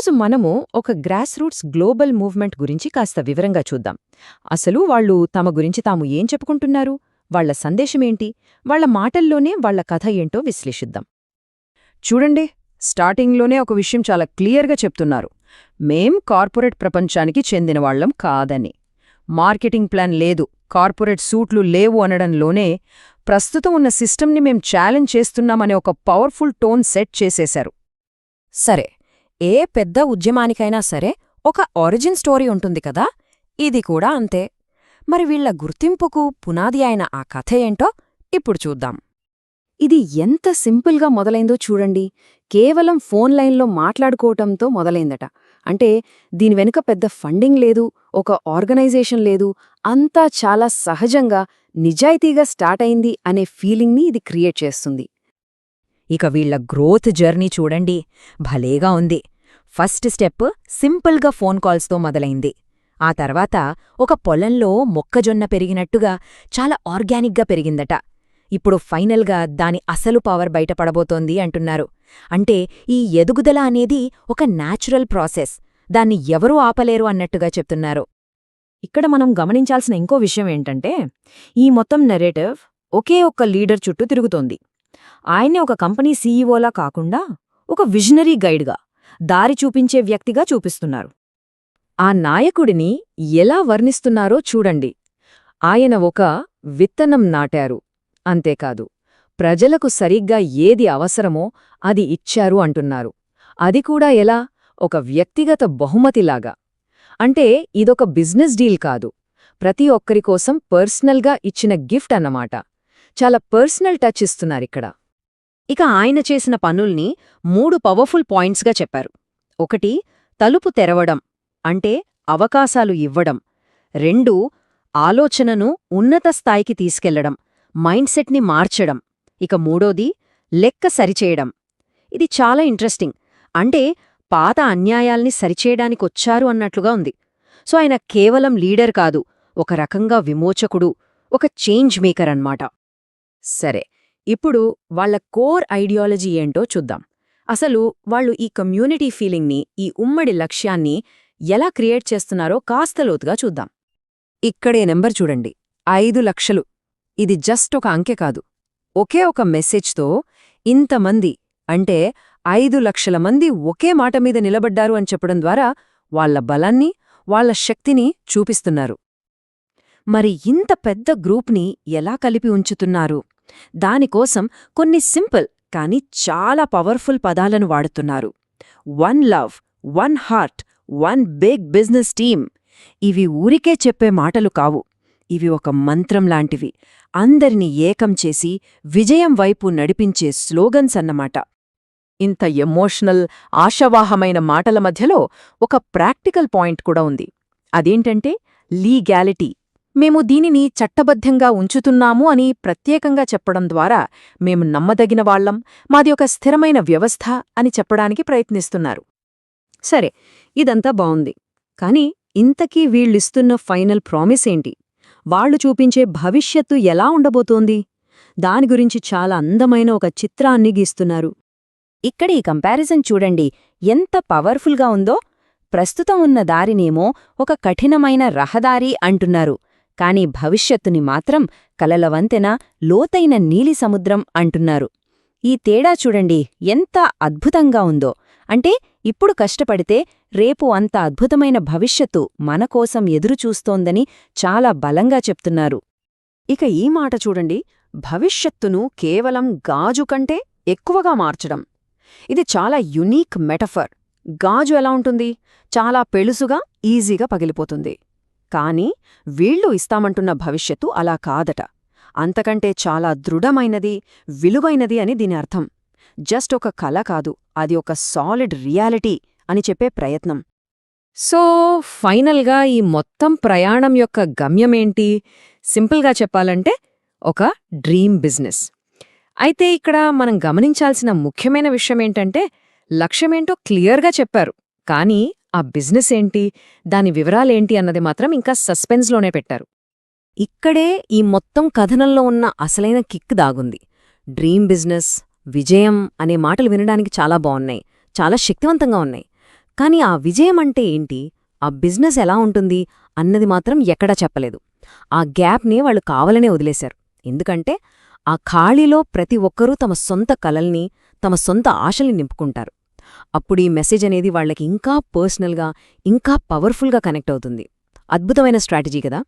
ఈరోజు మనము ఒక గ్రాస్ రూట్స్ గ్లోబల్ మూవ్మెంట్ గురించి కాస్త వివరంగా చూద్దాం. అసలు వాళ్ళు తమ గురించి తాము ఏం చెప్పుకుంటున్నారు, వాళ్ల సందేశమేంటి, వాళ్ల మాటల్లోనే వాళ్ల కథ ఏంటో విశ్లేషిద్దాం. చూడండి, స్టార్టింగ్లోనే ఒక విషయం చాలా క్లియర్గా చెప్తున్నారు. మేం కార్పొరేట్ ప్రపంచానికి చెందినవాళ్లం కాదని. మార్కెటింగ్ ప్లాన్ లేదు, కార్పొరేట్ సూట్లు లేవు అనడంలోనే ప్రస్తుతం ఉన్న సిస్టమ్ని మేం ఛాలెంజ్ చేస్తున్నామనే ఒక పవర్ఫుల్ టోన్ సెట్ చేసేశారు. సరే, ఏ పెద్ద ఉద్యమానికైనా సరే ఒక ఆరిజిన్ స్టోరీ ఉంటుంది కదా, ఇది కూడా అంతే. మరి వీళ్ల గుర్తింపుకు పునాది అయిన ఆ కథ ఏంటో ఇప్పుడు చూద్దాం. ఇది ఎంత సింపుల్గా మొదలైందో చూడండి. కేవలం ఫోన్ లైన్లో మాట్లాడుకోవటంతో మొదలైందట. అంటే దీని వెనుక పెద్ద ఫండింగ్ లేదు, ఒక ఆర్గనైజేషన్ లేదు, అంతా చాలా సహజంగా నిజాయితీగా స్టార్ట్ అయింది అనే ఫీలింగ్ని ఇది క్రియేట్ చేస్తుంది. ఇక వీళ్ల గ్రోత్ జర్నీ చూడండి, భలేగా ఉంది. ఫస్ట్ స్టెప్ సింపుల్గా ఫోన్ కాల్స్తో మొదలైంది. ఆ తర్వాత ఒక పొలంలో మొక్కజొన్న పెరిగినట్టుగా చాలా ఆర్గానిక్గా పెరిగిందట. ఇప్పుడు ఫైనల్గా దాని అసలు పవర్ బయటపడబోతోంది అంటున్నారు. అంటే ఈ ఎదుగుదల అనేది ఒక న్యాచురల్ ప్రాసెస్, దాన్ని ఎవరూ ఆపలేరు అన్నట్టుగా చెప్తున్నారు. ఇక్కడ మనం గమనించాల్సిన ఇంకో విషయం ఏంటంటే, ఈ మొత్తం నెరేటివ్ ఒకే ఒక్క లీడర్ చుట్టూ తిరుగుతోంది. ఆయనే ఒక కంపెనీ సీఈఓలా కాకుండా ఒక విజనరీ గైడ్గా, దారి చూపించే వ్యక్తిగా చూపిస్తున్నారు. ఆ నాయకుడిని ఎలా వర్ణిస్తున్నారో చూడండి. ఆయన ఒక విత్తనం నాటారు, అంతేకాదు ప్రజలకు సరిగ్గా ఏది అవసరమో అది ఇచ్చారు అంటున్నారు. అది కూడా ఎలా? ఒక వ్యక్తిగత బహుమతిలాగా. అంటే ఇదొక బిజినెస్ డీల్ కాదు, ప్రతి ఒక్కరికోసం పర్సనల్గా ఇచ్చిన గిఫ్ట్ అన్నమాట. చాలా పర్సనల్ టచ్ ఇస్తున్నారిక్కడ. ఇక ఆయన చేసిన పనుల్ని 3 పవర్ఫుల్ పాయింట్స్గా చెప్పారు. 1, తలుపు తెరవడం, అంటే అవకాశాలు ఇవ్వడం. 2, ఆలోచనను ఉన్నత స్థాయికి తీసుకెళ్లడం, మైండ్ సెట్ని మార్చడం. ఇక 3, లెక్క సరిచేయడం. ఇది చాలా ఇంట్రెస్టింగ్. అంటే పాత అన్యాయాల్ని సరిచేయడానికొచ్చారు అన్నట్లుగా ఉంది. సో ఆయన కేవలం లీడర్ కాదు, ఒక రకంగా విమోచకుడు, ఒక చేంజ్ మేకర్ అన్నమాట. సరే, ఇప్పుడు వాళ్ల కోర్ ఐడియాలజీ ఏంటో చూద్దాం. అసలు వాళ్ళు ఈ కమ్యూనిటీ ఫీలింగ్ని, ఈ ఉమ్మడి లక్ష్యాన్ని ఎలా క్రియేట్ చేస్తున్నారో కాస్త లోతుగా చూద్దాం. ఇక్కడే నెంబర్ చూడండి, 5 లక్షలు. ఇది జస్ట్ ఒక అంకె కాదు, ఒకే ఒక మెసేజ్తో ఇంతమంది, అంటే 5 లక్షల మంది ఒకే మాట మీద నిలబడ్డారు అని చెప్పడం ద్వారా వాళ్ల బలాన్ని, వాళ్ల శక్తిని చూపిస్తున్నారు. మరి ఇంత పెద్ద గ్రూప్ని ఎలా కలిపి ఉంచుతున్నారు? దానికోసం కొన్ని సింపుల్ కానీ చాలా పవర్ఫుల్ పదాలను వాడుతున్నారు. 1 love, 1 heart, 1 big business team. ఇవి ఊరికే చెప్పే మాటలు కావు, ఇవి ఒక మంత్రం లాంటివి, అందరినీ ఏకం చేసి విజయం వైపు నడిపించే స్లోగన్స్ అన్నమాట. ఇంత ఎమోషనల్, ఆశావాహమైన మాటల మధ్యలో ఒక ప్రాక్టికల్ పాయింట్ కూడా ఉంది. అదేంటంటే లీగాలిటీ. మేము దీనిని చట్టబద్ధంగా ఉంచుతున్నాము అని ప్రత్యేకంగా చెప్పడం ద్వారా మేము నమ్మదగిన వాళ్లం, మాది ఒక స్థిరమైన వ్యవస్థ అని చెప్పడానికి ప్రయత్నిస్తున్నారు. సరే, ఇదంతా బావుంది. కానీ ఇంతకీ వీళ్ళిస్తున్న ఫైనల్ ప్రామిస్ ఏంటి? వాళ్లు చూపించే భవిష్యత్తు ఎలా ఉండబోతోంది? దాని గురించి చాలా అందమైన ఒక చిత్రాన్ని గీస్తున్నారు. ఇక్కడ ఈ కంపారిజన్ చూడండి, ఎంత పవర్ఫుల్గా ఉందో. ప్రస్తుతం ఉన్న దారినేమో ఒక కఠినమైన రహదారి అంటున్నారు, కాని భవిష్యత్తుని మాత్రం కలల వంతెన, లోతైన నీలి సముద్రం అంటున్నారు. ఈ తేడా చూడండి ఎంత అద్భుతంగా ఉందో. అంటే ఇప్పుడు కష్టపడితే రేపు అంత అద్భుతమైన భవిష్యత్తు మనకోసం ఎదురుచూస్తోందని చాలా బలంగా చెప్తున్నారు. ఇక ఈ మాట చూడండి, భవిష్యత్తును కేవలం గాజు కంటే ఎక్కువగా మార్చడం. ఇది చాలా యునీక్ మెటఫర్. గాజు ఎలా ఉంటుంది? చాలా పెళుసుగా, ఈజీగా పగిలిపోతుంది. కానీ వీళ్లు ఇస్తామంటున్న భవిష్యత్తు అలా కాదట. అంతకంటే చాలా దృఢమైనది, విలువైనది అని దీని అర్థం. జస్ట్ ఒక కల కాదు, అది ఒక సాలిడ్ రియాలిటీ అని చెప్పే ప్రయత్నం. సో ఫైనల్గా ఈ మొత్తం ప్రయాణం యొక్క గమ్యమేంటి? సింపుల్గా చెప్పాలంటే ఒక డ్రీమ్ బిజినెస్. అయితే ఇక్కడ మనం గమనించాల్సిన ముఖ్యమైన విషయమేంటంటే, లక్ష్యమేంటో క్లియర్గా చెప్పారు, కానీ ఆ బిజినెస్ ఏంటి, దాని వివరాలేంటి అన్నది మాత్రం ఇంకా సస్పెన్స్లోనే పెట్టారు. ఇక్కడే ఈ మొత్తం కథనంలో ఉన్న అసలైన కిక్ దాగుంది. డ్రీమ్ బిజినెస్, విజయం అనే మాటలు వినడానికి చాలా బావున్నాయి, చాలా శక్తివంతంగా ఉన్నాయి. కాని ఆ విజయం అంటే ఏంటి, ఆ బిజినెస్ ఎలా ఉంటుంది అన్నది మాత్రం ఎక్కడా చెప్పలేదు. ఆ గ్యాప్నే వాళ్ళు కావాలనే వదిలేశారు. ఎందుకంటే ఆ ఖాళీలో ప్రతి ఒక్కరూ తమ సొంత కలల్ని, తమ సొంత ఆశల్ని నింపుకుంటారు. అప్పుడీ మెసేజ్ అనేది వాళ్ళకి ఇంకా పర్సనల్గా, ఇంకా పవర్ఫుల్గా కనెక్ట్ అవుతుంది. అద్భుతమైన స్ట్రాటజీ కదా.